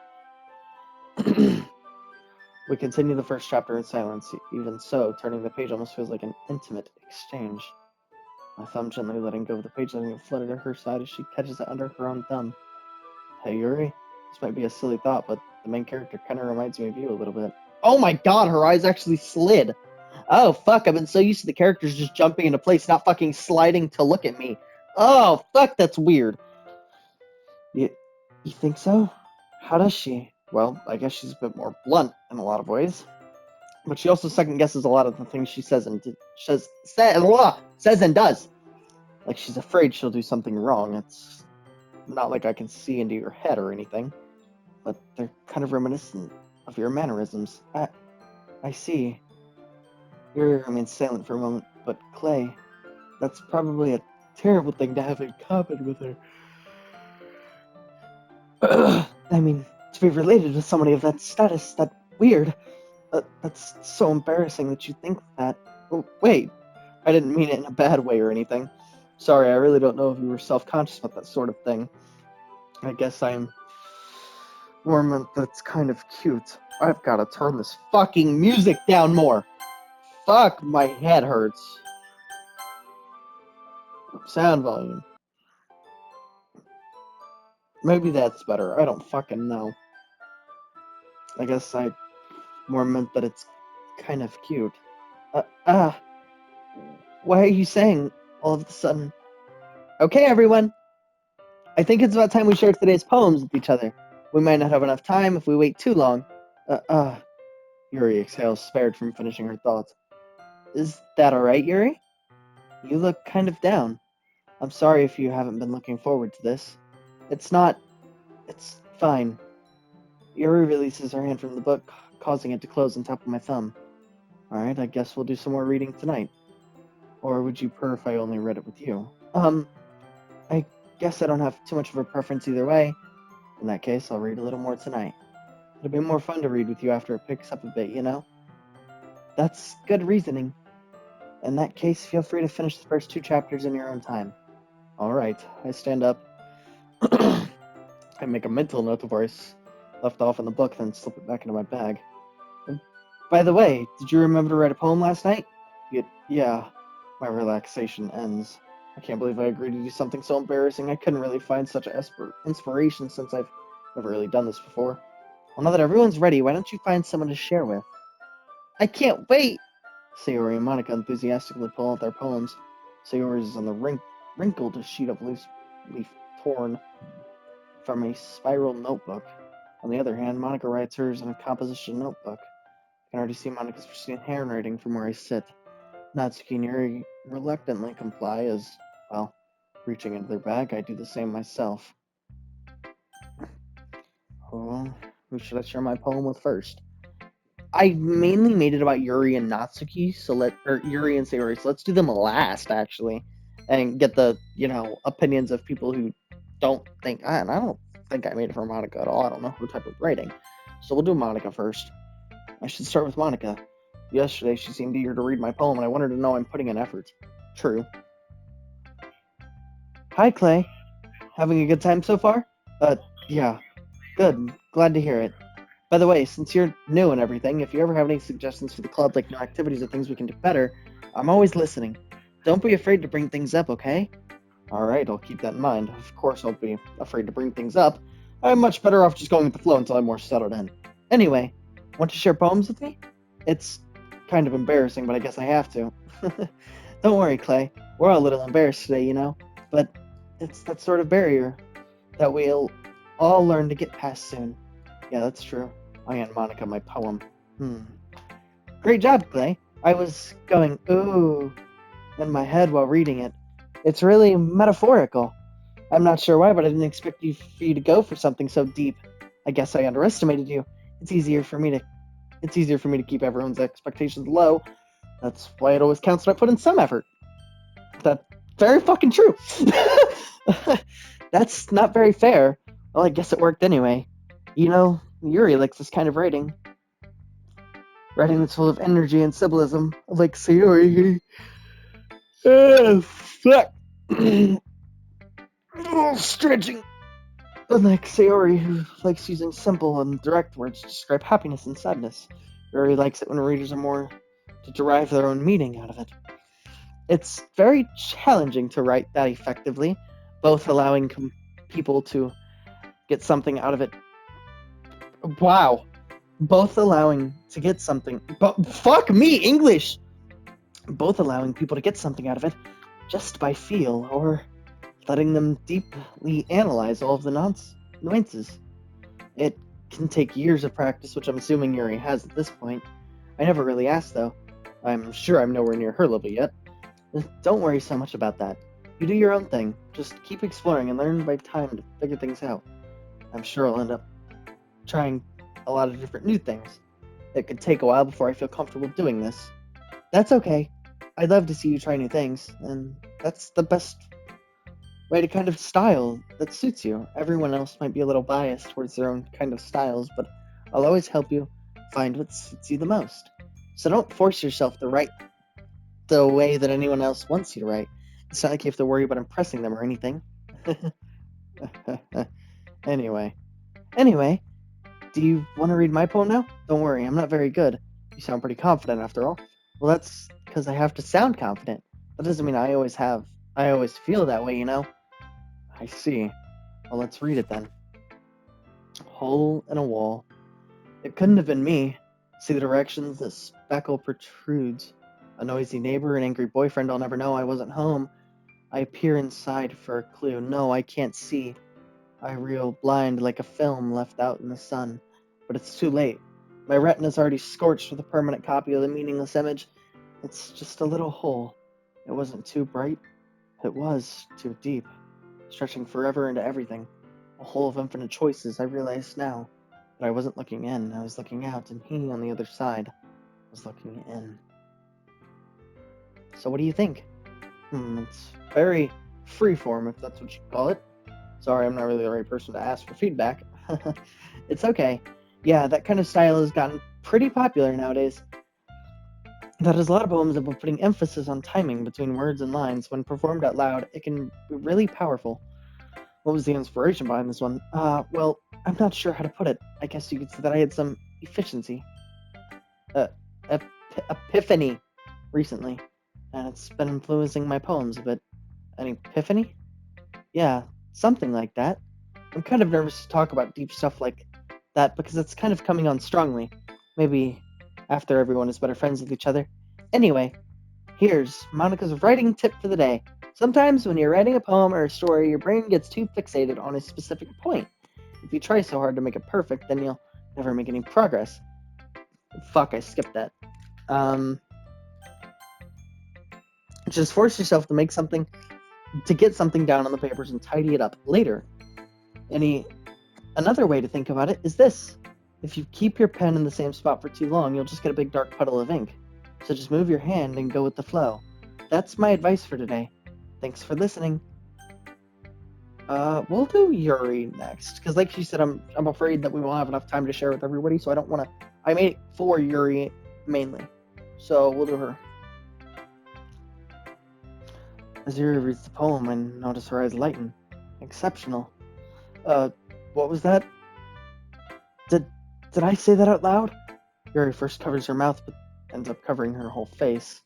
We continue the first chapter in silence. Even so, turning the page almost feels like an intimate exchange. My thumb gently letting go of the page, letting it flutter to her side as she catches it under her own thumb. Hey, Yuri, this might be a silly thought, but the main character kind of reminds me of you a little bit. Oh my god, her eyes actually slid! Oh, fuck, I've been so used to the characters just jumping into place, not fucking sliding to look at me. Oh, fuck, that's weird. You think so? How does she? Well, I guess she's a bit more blunt in a lot of ways. But she also second guesses a lot of the things she says and says and does. Like she's afraid she'll do something wrong. It's not like I can see into your head or anything, but they're kind of reminiscent of your mannerisms. I see. Yuri remains silent for a moment, but Clay, that's probably a terrible thing to have in common with her. I mean, to be related to somebody of that status, that weird. That's so embarrassing that you think that. Oh, wait, I didn't mean it in a bad way or anything. Sorry, I really don't know if you were self-conscious about that sort of thing. I guess I'm more meant that it's kind of cute. I've got to turn this fucking music down more. Fuck, my head hurts. Sound volume. Maybe that's better. I don't fucking know. I guess I more meant that it's kind of cute. Why are you saying all of a sudden? Okay, everyone. I think it's about time we share today's poems with each other. We might not have enough time if we wait too long. Yuri exhales, spared from finishing her thoughts. Is that alright, Yuri? You look kind of down. I'm sorry if you haven't been looking forward to this. It's fine. Yuri releases her hand from the book, causing it to close on top of my thumb. Alright, I guess we'll do some more reading tonight. Or would you prefer if I only read it with you? I guess I don't have too much of a preference either way. In that case, I'll read a little more tonight. It'll be more fun to read with you after it picks up a bit, you know? That's good reasoning. In that case, feel free to finish the first 2 chapters in your own time. Alright, I stand up. I make a mental note of where I left off in the book, then slip it back into my bag. And by the way, did you remember to write a poem last night? Yeah. My relaxation ends. I can't believe I agreed to do something so embarrassing. I couldn't really find such inspiration since I've never really done this before. Well, now that everyone's ready, why don't you find someone to share with? I can't wait! Sayori and Monica enthusiastically pull out their poems. Sayori's is on the wrinkled sheet of loose leaf torn from a spiral notebook. On the other hand, Monica writes hers in a composition notebook. I can already see Monica's pristine handwriting from where I sit. Natsuki and Yuri reluctantly comply as, well, reaching into their bag, I do the same myself. Well, who should I share my poem with first? I mainly made it about Yuri and Natsuki, or Yuri and Sayori, so let's do them last, actually, and get the, opinions of people who don't think, and I don't think I made it for Monica at all. I don't know her type of writing. So we'll do Monica first. I should start with Monica. Yesterday, she seemed eager to read my poem, and I wanted to know I'm putting in effort. True. Hi, Clay. Having a good time so far? Yeah. Good. Glad to hear it. By the way, since you're new and everything, if you ever have any suggestions for the club, like new activities or things we can do better, I'm always listening. Don't be afraid to bring things up, okay? Alright, I'll keep that in mind. Of course, I'll be afraid to bring things up. I'm much better off just going with the flow until I'm more settled in. Anyway, want to share poems with me? It's kind of embarrassing, but I guess I have to. Don't worry, Clay. We're all a little embarrassed today, but it's that sort of barrier that we'll all learn to get past soon. Yeah, that's true. I hand Monica my poem. Great job, Clay. I was going, ooh, in my head while reading it. It's really metaphorical. I'm not sure why, but I didn't expect for you to go for something so deep. I guess I underestimated you. It's easier for me to keep everyone's expectations low. That's why it always counts when I put in some effort. That's very fucking true. That's not very fair. Well, I guess it worked anyway. You know, Yuri likes this kind of writing. Writing that's full of energy and symbolism, like Sayori. Fuck. Stretching. Unlike Sayori, who likes using simple and direct words to describe happiness and sadness, Yuri likes it when readers are more to derive their own meaning out of it. It's very challenging to write that effectively, both allowing people to get something out of it. Wow. Both allowing to get something. But fuck me, English! Both allowing people to get something out of it just by feel, or letting them deeply analyze all of the nuances. It can take years of practice, which I'm assuming Yuri has at this point. I never really asked, though. I'm sure I'm nowhere near her level yet. Don't worry so much about that. You do your own thing. Just keep exploring and learn by time to figure things out. I'm sure I'll end up trying a lot of different new things. It could take a while before I feel comfortable doing this. That's okay. I'd love to see you try new things, and that's the best way to kind of style that suits you. Everyone else might be a little biased towards their own kind of styles, but I'll always help you find what suits you the most. So don't force yourself to write the way that anyone else wants you to write. It's not like you have to worry about impressing them or anything. Anyway, do you want to read my poem now? Don't worry, I'm not very good. You sound pretty confident after all. Well, that's because I have to sound confident. That doesn't mean I always feel that way, you know? I see. Well, let's read it then. Hole in a wall. It couldn't have been me. See the directions the speckle protrudes. A noisy neighbor, an angry boyfriend, I'll never know I wasn't home. I peer inside for a clue. No, I can't see. I reel blind like a film left out in the sun. But it's too late. My retina's already scorched with a permanent copy of the meaningless image. It's just a little hole. It wasn't too bright. It was too deep. Stretching forever into everything. A hole of infinite choices, I realize now. But I wasn't looking in, I was looking out, and he on the other side was looking in. So what do you think? It's very freeform, if that's what you call it. Sorry, I'm not really the right person to ask for feedback. It's okay. Yeah, that kind of style has gotten pretty popular nowadays. That is, a lot of poems have been putting emphasis on timing between words and lines. When performed out loud, it can be really powerful. What was the inspiration behind this one? Well, I'm not sure how to put it. I guess you could say that I had some efficiency. Epiphany recently. And it's been influencing my poems a bit. An epiphany? Yeah, something like that. I'm kind of nervous to talk about deep stuff like that because it's kind of coming on strongly. Maybe after everyone is better friends with each other. Anyway, here's Monica's writing tip for the day. Sometimes when you're writing a poem or a story, your brain gets too fixated on a specific point. If you try so hard to make it perfect, then you'll never make any progress. Fuck, I skipped that. Just force yourself to get something down on the papers and tidy it up later. Another way to think about it is this. If you keep your pen in the same spot for too long, you'll just get a big dark puddle of ink. So just move your hand and go with the flow. That's my advice for today. Thanks for listening. We'll do Yuri next, because like she said, I'm afraid that we won't have enough time to share with everybody, so I don't want to. I made it for Yuri mainly, so we'll do her. As Yuri reads the poem, I notice her eyes lighten. Exceptional. What was that? Did I say that out loud? Yuri first covers her mouth, but ends up covering her whole face.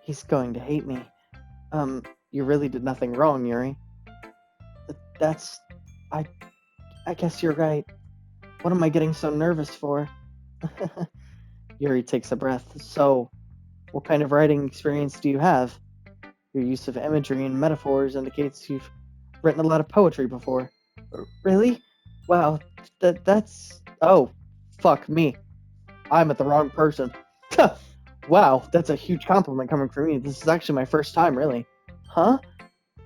He's going to hate me. You really did nothing wrong, Yuri. I guess you're right. What am I getting so nervous for? Yuri takes a breath. So, what kind of writing experience do you have? Your use of imagery and metaphors indicates you've written a lot of poetry before. Really? Wow, That's... Oh, fuck me. I'm at the wrong person. Wow, that's a huge compliment coming from me. This is actually my first time, really. Huh?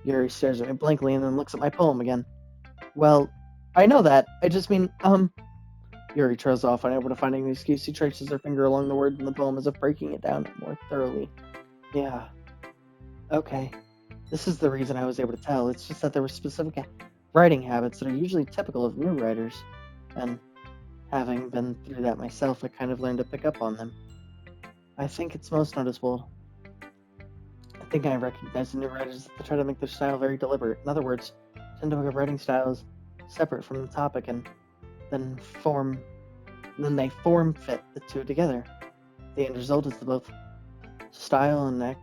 Yuri stares at me blankly and then looks at my poem again. Well, I know that. I just mean, Yuri trails off, unable to find any excuse. He traces her finger along the word in the poem as if breaking it down more thoroughly. Yeah. Okay. This is the reason I was able to tell. It's just that there were specific writing habits that are usually typical of new writers. And having been through that myself, I kind of learned to pick up on them. I think it's most noticeable. I think I recognize the new writers that try to make their style very deliberate. In other words, tend to look at writing styles separate from the topic and then they form fit the two together. The end result is that both style and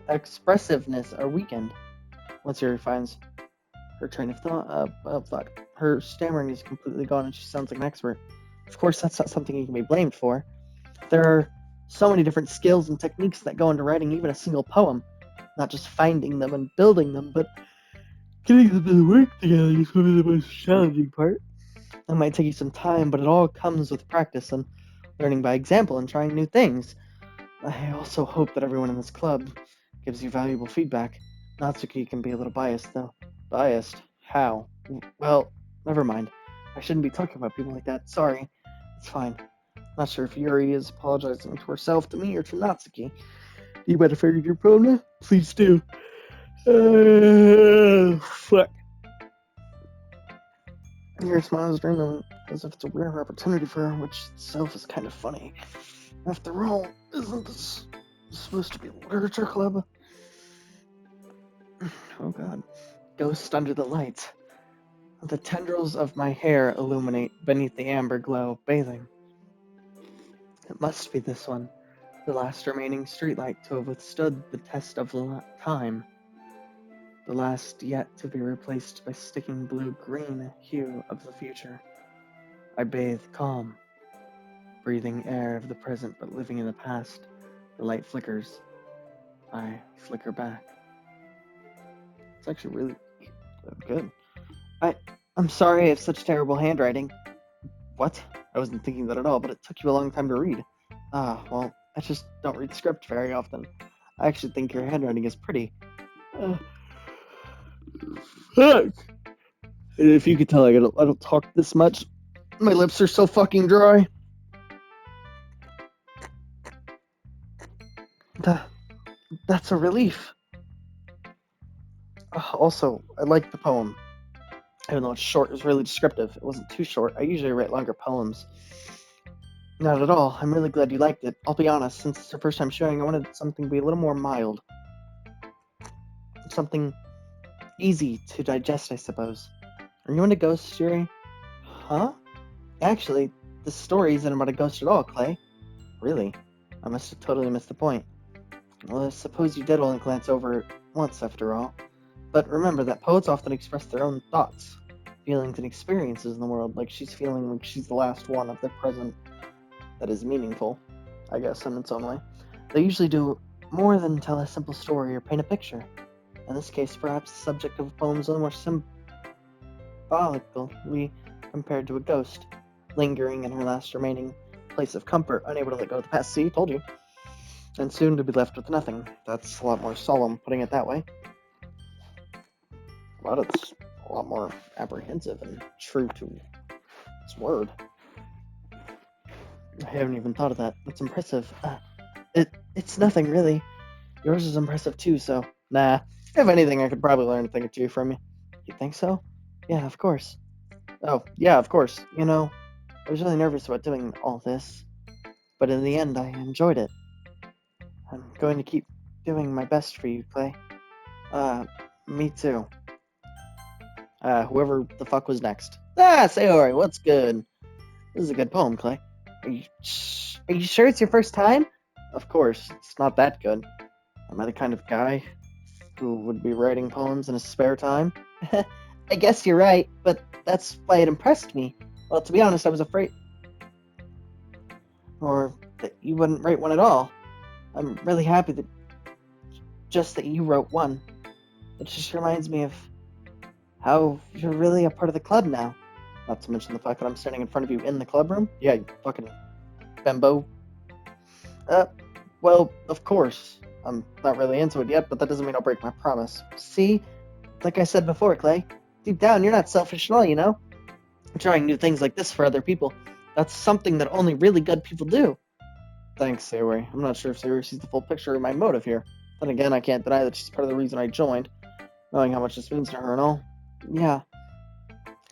expressiveness are weakened. Once Yuri finds her train of thought, her stammering is completely gone and she sounds like an expert. Of course, that's not something you can be blamed for. There are so many different skills and techniques that go into writing even a single poem. Not just finding them and building them, but getting them to work together is one of the most challenging part. It might take you some time, but it all comes with practice and learning by example and trying new things. I also hope that everyone in this club gives you valuable feedback. Natsuki can be a little biased, though. Biased? How? Well, never mind. I shouldn't be talking about people like that. Sorry. It's fine. Not sure if Yuri is apologizing to herself, to me, or to Natsuki. You better figure your poem now? Please do. Fuck. Yuri smiles during them as if it's a rare opportunity for her, which itself is kind of funny. After all, isn't this supposed to be a literature club? Oh god. Ghost under the lights. The tendrils of my hair illuminate beneath the amber glow, bathing. It must be this one, the last remaining streetlight to have withstood the test of time. The last yet to be replaced by sticking blue-green hue of the future. I bathe calm, breathing air of the present but living in the past. The light flickers. I flicker back. It's actually really good. I'm sorry I have such terrible handwriting. What? I wasn't thinking that at all, but it took you a long time to read. Well, I just don't read script very often. I actually think your handwriting is pretty. Fuck! If you could tell, I don't talk this much. My lips are so fucking dry. That's a relief. Also, I like the poem. Even though it's short, it's really descriptive. It wasn't too short. I usually write longer poems. Not at all. I'm really glad you liked it. I'll be honest, since it's your first time showing, I wanted something to be a little more mild. Something easy to digest, I suppose. Are you into ghosts, Yuri? Huh? Actually, the story isn't about a ghost at all, Clay. Really? I must have totally missed the point. Well, I suppose you did only glance over it once, after all. But remember that poets often express their own thoughts, feelings, and experiences in the world, like she's feeling like she's the last one of the present that is meaningful, I guess, in its own way. They usually do more than tell a simple story or paint a picture. In this case, perhaps the subject of a poem is a little more symbolically compared to a ghost, lingering in her last remaining place of comfort, unable to let go of the past. See, told you. And soon to be left with nothing. That's a lot more solemn, putting it that way. But it's a lot more apprehensive and true to its word. I haven't even thought of that. It's impressive. It's nothing, really. Yours is impressive, too, so... Nah. If anything, I could probably learn a thing or two from you. You think so? Yeah, of course. Oh, yeah, of course. You know, I was really nervous about doing all this. But in the end, I enjoyed it. I'm going to keep doing my best for you, Clay. Me too. Whoever the fuck was next. Sayori, what's good? This is a good poem, Clay. Are you sure it's your first time? Of course, it's not that good. Am I the kind of guy who would be writing poems in his spare time? I guess you're right, but that's why it impressed me. Well, to be honest, I was afraid... Or that you wouldn't write one at all. I'm really happy that you wrote one. It just reminds me of how you're really a part of the club now. Not to mention the fact that I'm standing in front of you in the club room. Yeah, you fucking bimbo. Well, of course. I'm not really into it yet, but that doesn't mean I'll break my promise. See? Like I said before, Clay, deep down, you're not selfish at all, you know? Trying new things like this for other people. That's something that only really good people do. Thanks, Sayori. I'm not sure if Sayori sees the full picture of my motive here. Then again, I can't deny that she's part of the reason I joined, knowing how much this means to her and all. Yeah.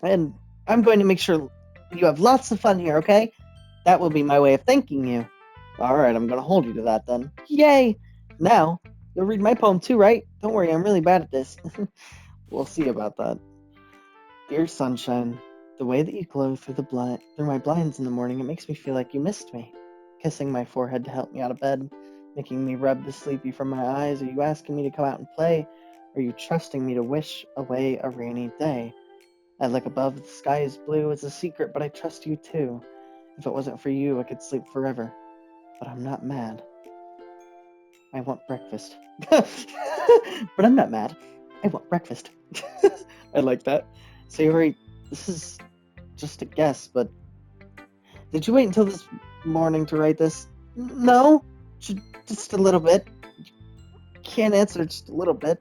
And I'm going to make sure you have lots of fun here, okay? That will be my way of thanking you. Alright, I'm going to hold you to that then. Yay! Now, you'll read my poem too, right? Don't worry, I'm really bad at this. We'll see about that. Dear sunshine, the way that you glow through my blinds in the morning, it makes me feel like you missed me. Kissing my forehead to help me out of bed, making me rub the sleepy from my eyes. Are you asking me to come out and play? Are you trusting me to wish away a rainy day? I look above, the sky is blue, it's a secret, but I trust you too. If it wasn't for you, I could sleep forever. But I'm not mad. I want breakfast. But I'm not mad. I want breakfast. I like that. Sayori, this is just a guess, but did you wait until this morning to write this? No, just a little bit. Can't answer just a little bit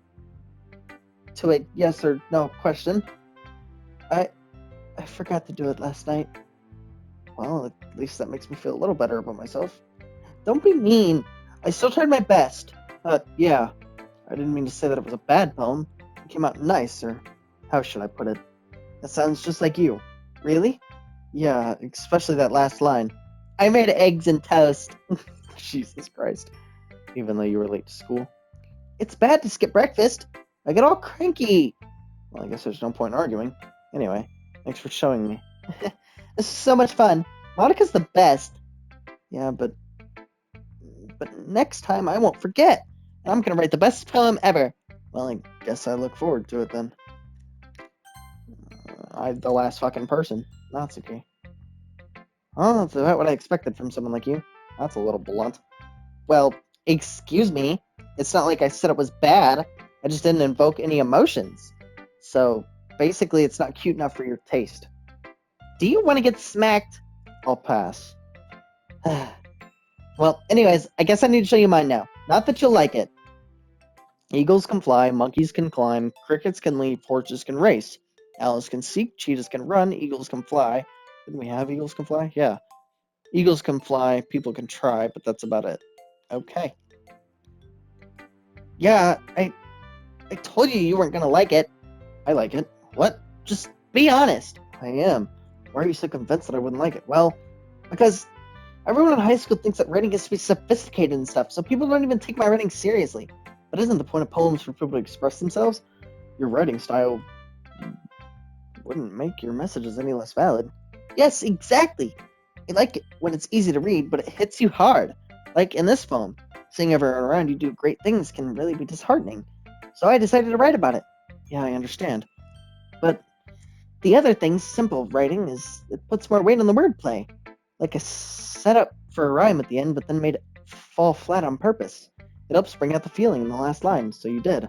to a yes or no question. I forgot to do it last night. Well, at least that makes me feel a little better about myself. Don't be mean. I still tried my best. Yeah. I didn't mean to say that it was a bad poem. It came out nice, or how should I put it? That sounds just like you. Really? Yeah, especially that last line. I made eggs and toast. Jesus Christ. Even though you were late to school. It's bad to skip breakfast. I get all cranky. Well, I guess there's no point in arguing. Anyway, thanks for showing me. This is so much fun. Monica's the best. Yeah, but next time I won't forget. I'm gonna write the best poem ever. Well, I guess I look forward to it then. I'm the last fucking person. Natsuki. Oh, that's about what I expected from someone like you. That's a little blunt. Well, excuse me. It's not like I said it was bad. I just didn't invoke any emotions. So, basically, it's not cute enough for your taste. Do you want to get smacked? I'll pass. Well, anyways, I guess I need to show you mine now. Not that you'll like it. Eagles can fly, monkeys can climb, crickets can leap, horses can race. Owls can seek, cheetahs can run, eagles can fly. Didn't we have eagles can fly? Yeah. Eagles can fly, people can try, but that's about it. Okay. Yeah, I told you you weren't gonna like it. I like it. What? Just be honest. I am. Why are you so convinced that I wouldn't like it? Well, because everyone in high school thinks that writing is to be sophisticated and stuff, so people don't even take my writing seriously. But isn't the point of poems for people to express themselves? Your writing style wouldn't make your messages any less valid. Yes, exactly. I like it when it's easy to read, but it hits you hard. Like in this poem, seeing everyone around you do great things can really be disheartening. So I decided to write about it. Yeah, I understand. But the other thing, simple writing, is it puts more weight on the wordplay. Like a setup for a rhyme at the end, but then made it fall flat on purpose. It helps bring out the feeling in the last line, so you did.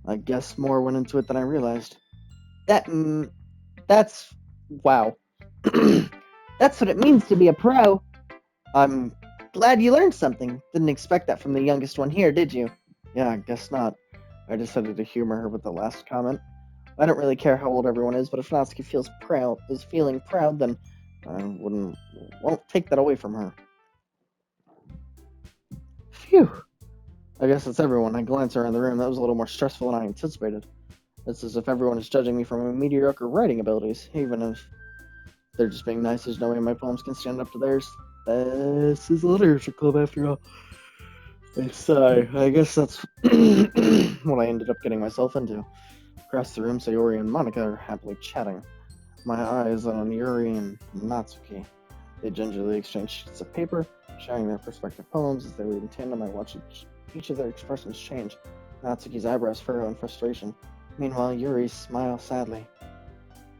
I guess more went into it than I realized. That's... wow. That's what it means to be a pro. I'm glad you learned something. Didn't expect that from the youngest one here, did you? Yeah, I guess not. I decided to humor her with the last comment. I don't really care how old everyone is, but if Natsuki is feeling proud, then I won't take that away from her. Phew. I guess that's everyone. I glance around the room. That was a little more stressful than I anticipated. It's as if everyone is judging me from my mediocre writing abilities, even if they're just being nice. There's no way my poems can stand up to theirs. This is a literature club after all. I sigh. I guess that's what I ended up getting myself into. Across the room, Sayori and Monica are happily chatting. My eyes on Yuri and Natsuki. They gingerly exchange sheets of paper, sharing their respective poems. As they read in tandem, I watch each of their expressions change. Natsuki's eyebrows furrow in frustration. Meanwhile, Yuri smiles sadly.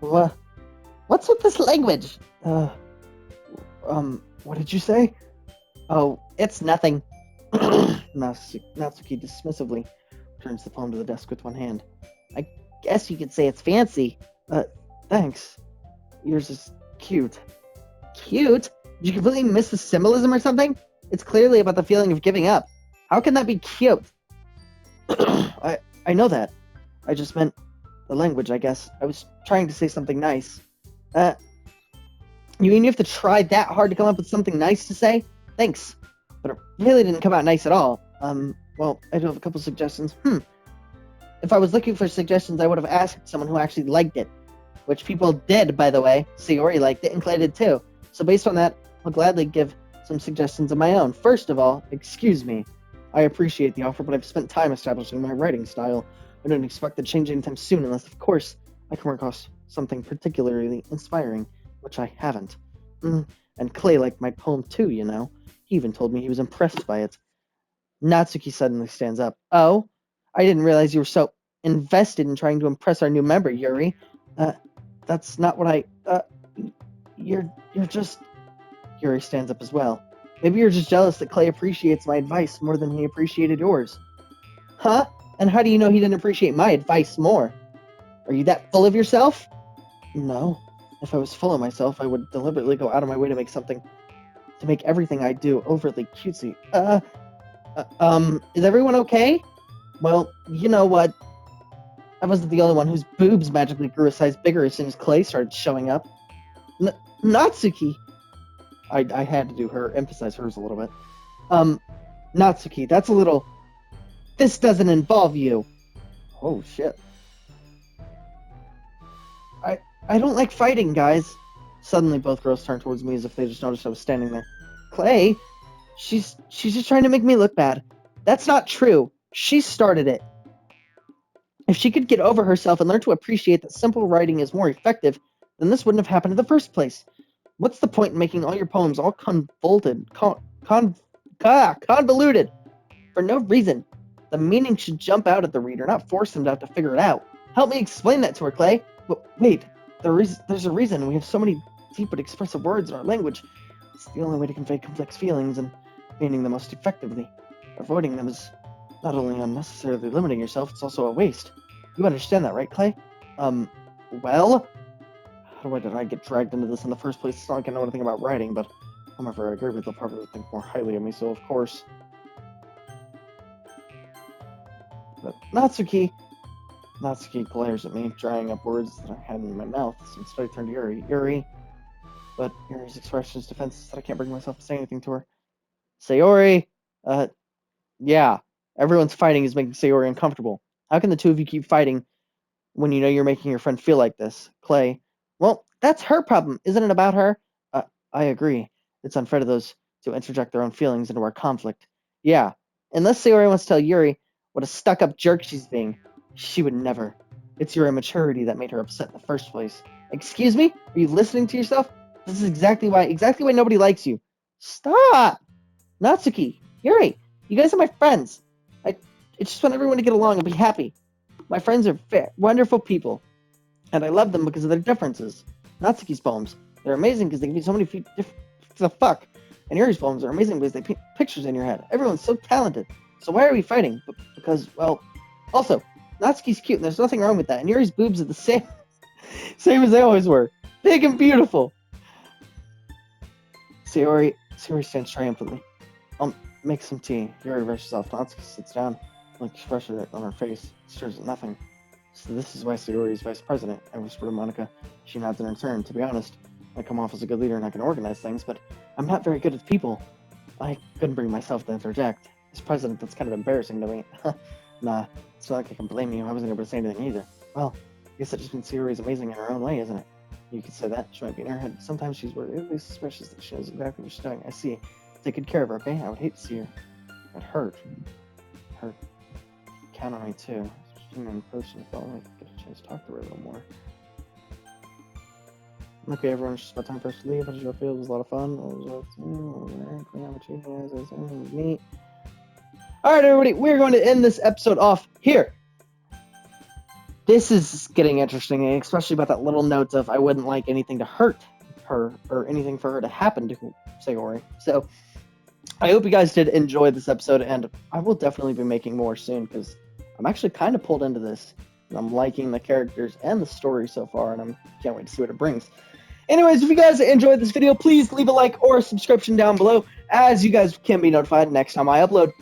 What's with this language? What did you say? Oh, it's nothing. Natsuki dismissively turns the poem to the desk with one hand. I guess you could say it's fancy. Thanks. Yours is cute. Cute? Did you completely miss the symbolism or something? It's clearly about the feeling of giving up. How can that be cute? I know that. I just meant the language, I guess. I was trying to say something nice. You mean you have to try that hard to come up with something nice to say? Thanks. But it really didn't come out nice at all. Well, I do have a couple suggestions. If I was looking for suggestions, I would have asked someone who actually liked it. Which people did, by the way. Sayori liked it, and Clay did too. So based on that, I'll gladly give some suggestions of my own. First of all, excuse me. I appreciate the offer, but I've spent time establishing my writing style. I don't expect to change anytime soon unless, of course, I come across something particularly inspiring, which I haven't. And Clay liked my poem too, you know. He even told me he was impressed by it. Natsuki suddenly stands up. Oh? I didn't realize you were so invested in trying to impress our new member, Yuri. That's not what I... You're just... Yuri stands up as well. Maybe you're just jealous that Clay appreciates my advice more than he appreciated yours. Huh? And how do you know he didn't appreciate my advice more? Are you that full of yourself? No. If I was full of myself, I would deliberately go out of my way to make everything I do overly cutesy. Is everyone okay? Well, you know what? I wasn't the only one whose boobs magically grew a size bigger as soon as Clay started showing up. Natsuki! I had to do her, emphasize hers a little bit. Natsuki, that's a little... This doesn't involve you. Oh, shit. I don't like fighting, guys. Suddenly, both girls turned towards me as if they just noticed I was standing there. Clay, she's just trying to make me look bad. That's not true. She started it. If she could get over herself and learn to appreciate that simple writing is more effective, then this wouldn't have happened in the first place. What's the point in making all your poems all convoluted for no reason? The meaning should jump out at the reader, not force them to have to figure it out. Help me explain that to her, Clay. But wait, there's a reason we have so many deep but expressive words in our language. It's the only way to convey complex feelings and meaning them most effectively. Avoiding them is not only unnecessarily limiting yourself, it's also a waste. You understand that, right, Clay? Well? How did I get dragged into this in the first place? It's not like I know anything about writing, but however, I agree with they'll probably think more highly of me, so of course. But Natsuki glares at me, drying up words that I had in my mouth, so instead I turned to Yuri. But Yuri's expression is defense that I can't bring myself to say anything to her. Sayori, yeah, everyone's fighting is making Sayori uncomfortable. How can the two of you keep fighting when you know you're making your friend feel like this? Clay, well, that's her problem, isn't it about her? I agree. It's unfair to those to interject their own feelings into our conflict. Yeah, unless Sayori wants to tell Yuri what a stuck-up jerk she's being. She would never. It's your immaturity that made her upset in the first place. Excuse me? Are you listening to yourself? This is exactly why nobody likes you. Stop! Natsuki, Yuri, you guys are my friends. I just want everyone to get along and be happy. My friends are wonderful people, and I love them because of their differences. Natsuki's poems, they're amazing because they give you so many the fuck. And Yuri's poems are amazing because they paint pictures in your head. Everyone's so talented. So why are we fighting? Because, well, also, Natsuki's cute, and there's nothing wrong with that. And Yuri's boobs are the same as they always were. Big and beautiful. Sayori stands triumphantly. I'll make some tea. Yuri rushes off. Natsuki sits down, looks pressure on her face, stares at nothing. So this is why Sayori is vice president, I whisper to Monica. She nods in return. To be honest, I come off as a good leader and I can organize things, but I'm not very good at people. I couldn't bring myself to interject. As president, that's kind of embarrassing to me. Nah, it's not like I can blame you. I wasn't able to say anything either. Well, I guess that just means Sayori is amazing in her own way, isn't it? You could say that. She might be in her head. Sometimes she's really suspicious that she knows exactly what she's doing. I see. Take good care of her, okay? I would hate to see her get hurt. Count on me, too. She's an in person. If I only get a chance to talk to her a little more. Okay, everyone, it's just about time for us to leave. How did you feel? It was a lot of fun. Neat. Alright, everybody, we're going to end this episode off here. This is getting interesting, especially about that little note of I wouldn't like anything to hurt her or anything for her to happen to Sayori. So, I hope you guys did enjoy this episode, and I will definitely be making more soon because I'm actually kind of pulled into this. I'm liking the characters and the story so far, and I can't wait to see what it brings. Anyways, if you guys enjoyed this video, please leave a like or a subscription down below, as you guys can be notified next time I upload.